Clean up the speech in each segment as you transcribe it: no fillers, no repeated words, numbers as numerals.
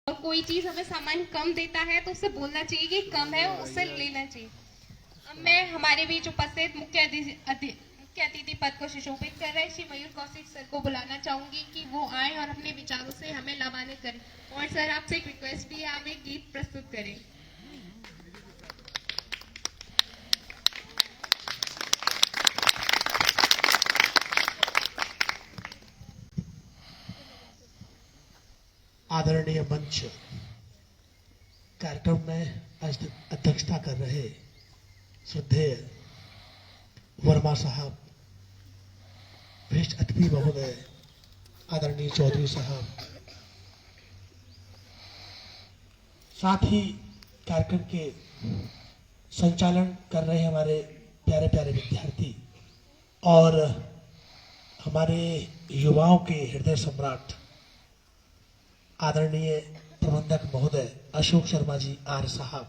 और कोई चीज हमें सामान कम देता है तो उससे बोलना चाहिए कि कम है, उससे लेना चाहिए। अब मैं हमारे बीच उपस्थित मुख्य अतिथि पद को सुशोभित कर रहे श्री मयूर कौशिक सर को बुलाना चाहूंगी कि वो आए और अपने विचारों से हमें लाभान्वित करें। और सर आपसे एक रिक्वेस्ट भी है, आप एक गीत प्रस्तुत करें। आदरणीय मंच कार्यक्रम में अध्यक्षता कर रहे श्रद्धेय वर्मा साहब, विशिष्ट अतिथि महोदय आदरणीय चौधरी साहब, साथ ही कार्यक्रम के संचालन कर रहे हमारे प्यारे प्यारे विद्यार्थी और हमारे युवाओं के हृदय सम्राट आदरणीय प्रबंधक महोदय अशोक शर्मा जी आर साहब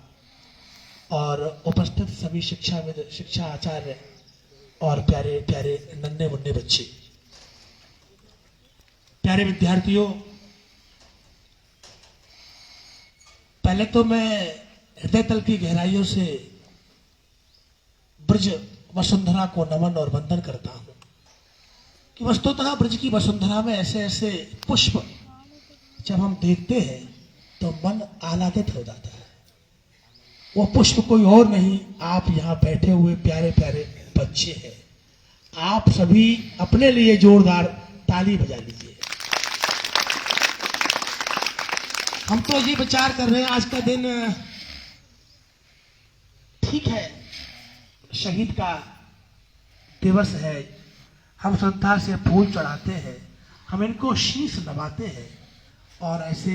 और उपस्थित सभी शिक्षा आचार्य और प्यारे प्यारे नन्हे मुन्ने बच्चे, प्यारे विद्यार्थियों, पहले तो मैं हृदय तल की गहराइयों से ब्रज वसुंधरा को नमन और वंदन करता हूं कि वस्तुतः ब्रज की वसुंधरा में ऐसे ऐसे पुष्प जब हम देखते हैं तो मन आह्लादित हो जाता है। वो पुष्प कोई और नहीं, आप यहाँ बैठे हुए प्यारे प्यारे बच्चे हैं। आप सभी अपने लिए जोरदार ताली बजा लीजिए। हम तो ये विचार कर रहे हैं, आज का दिन ठीक है, शहीद का दिवस है, हम श्रद्धा से फूल चढ़ाते हैं, हम इनको शीश नवाते हैं और ऐसे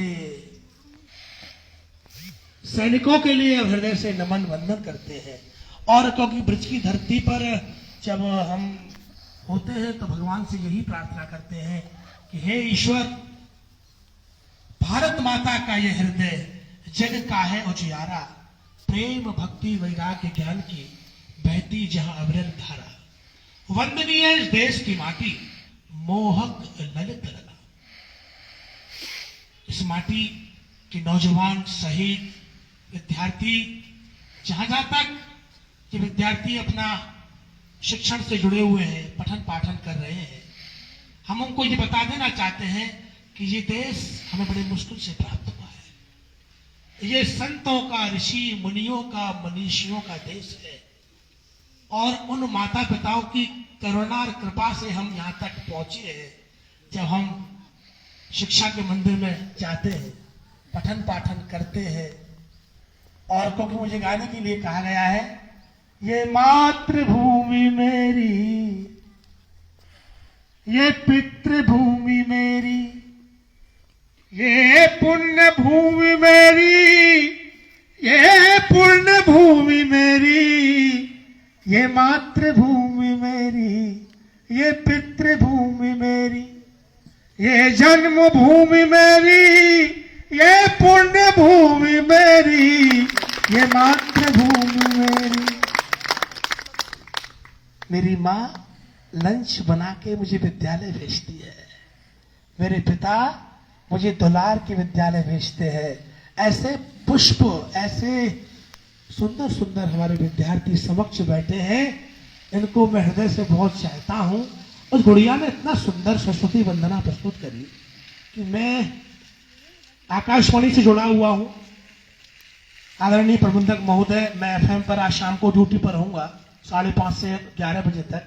सैनिकों के लिए हृदय से नमन वंदन करते हैं। और क्योंकि ब्रज की धरती पर जब हम होते हैं तो भगवान से यही प्रार्थना करते हैं कि हे ईश्वर, भारत माता का यह हृदय जग का है उजियारा, प्रेम भक्ति वैराग्य ज्ञान की बहती जहां अविरल धारा, वंदनीय इस देश की माटी मोहक ललित लला। इस माटी के नौजवान, शहीद, विद्यार्थी, जहां जहां तक ये विद्यार्थी अपना शिक्षण से जुड़े हुए हैं, पठन पाठन कर रहे हैं, हम उनको ये बता देना चाहते हैं कि ये देश हमें बड़े मुश्किल से प्राप्त हुआ है। ये संतों का, ऋषि मुनियों का, मनीषियों का देश है और उन माता पिताओं की करुणा और कृपा से हम यहाँ तक पहुंचे हैं। जब हम शिक्षा के मंदिर में जाते हैं, पठन पाठन करते हैं, और क्योंकि मुझे गाने के लिए कहा गया है, ये मातृभूमि मेरी, ये पितृभूमि मेरी, ये पुण्य भूमि मेरी, ये पुण्य भूमि मेरी, ये मातृभूमि मेरी, ये पितृभूमि मेरी, ये जन्मभूमि मेरी, ये पुण्य भूमि मेरी, ये मातृभूमि मेरी। मेरी माँ लंच बना के मुझे विद्यालय भेजती है, मेरे पिता मुझे दुलार के विद्यालय भेजते हैं। ऐसे पुष्प, ऐसे सुंदर सुंदर हमारे विद्यार्थी समक्ष बैठे हैं, इनको मैं हृदय से बहुत चाहता हूं। उस गुड़िया ने इतना सुंदर सरस्वती वंदना प्रस्तुत करी कि मैं आकाशवाणी से जुड़ा हुआ हूं। आदरणीय प्रबंधक महोदय, मैं एफएम पर आज शाम को ड्यूटी पर रहूंगा 5:30 से 11 बजे तक,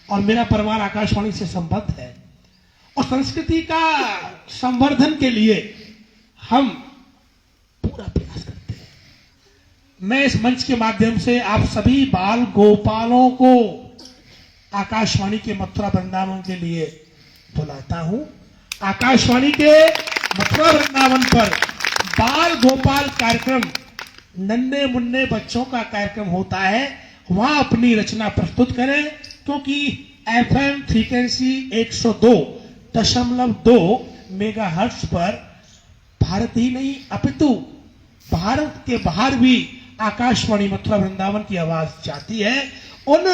और मेरा परिवार आकाशवाणी से संबद्ध है। और संस्कृति का संवर्धन के लिए हम पूरा प्रयास करते हैं। मैं इस मंच के माध्यम से आप सभी बाल गोपालों को आकाशवाणी के मथुरा वृंदावन के लिए बुलाता हूं। आकाशवाणी के मथुरा वृंदावन पर बाल गोपाल कार्यक्रम, नन्हे मुन्ने बच्चों का कार्यक्रम होता है, वहां अपनी रचना प्रस्तुत करें, क्योंकि एफएम फ्रीक्वेंसी 102.2 मेगाहर्ट्ज पर भारत ही नहीं अपितु भारत के बाहर भी आकाशवाणी मथुरा वृंदावन की आवाज जाती है। उन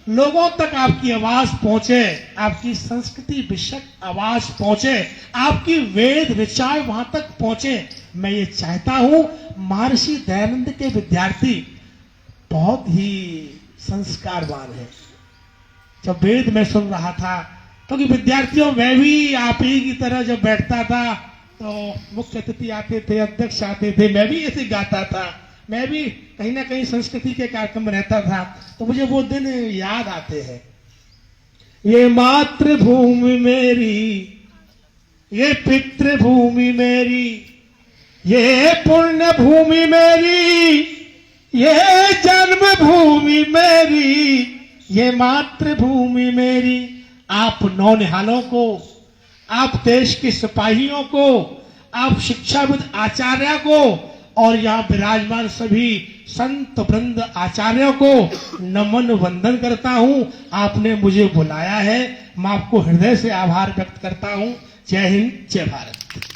लोगों तक आपकी आवाज पहुंचे, आपकी संस्कृति विषयक आवाज पहुंचे, आपकी वेद विचार वहां तक पहुंचे, मैं ये चाहता हूं महर्षि दयानंद के विद्यार्थी बहुत ही संस्कारवान है। जब वेद में सुन रहा था क्योंकि विद्यार्थियों मैं भी आप ही की तरह जब बैठता था तो मुख्य अतिथि आते थे, अध्यक्ष आते थे, मैं भी ऐसे गाता था, मैं भी कहीं ना कहीं संस्कृति के कार्यक्रम में रहता था, तो मुझे वो दिन याद आते हैं। ये मातृभूमि मेरी, ये पितृभूमि मेरी, ये पुण्य भूमि मेरी, ये जन्मभूमि मेरी, ये मातृभूमि मेरी। आप नौनिहालों को, आप देश के सिपाहियों को, आप शिक्षाविद आचार्य को और यहाँ विराजमान सभी संत वृंद आचार्यों को नमन वंदन करता हूँ। आपने मुझे बुलाया है, मैं आपको हृदय से आभार व्यक्त करता हूँ। जय हिंद, जय भारत।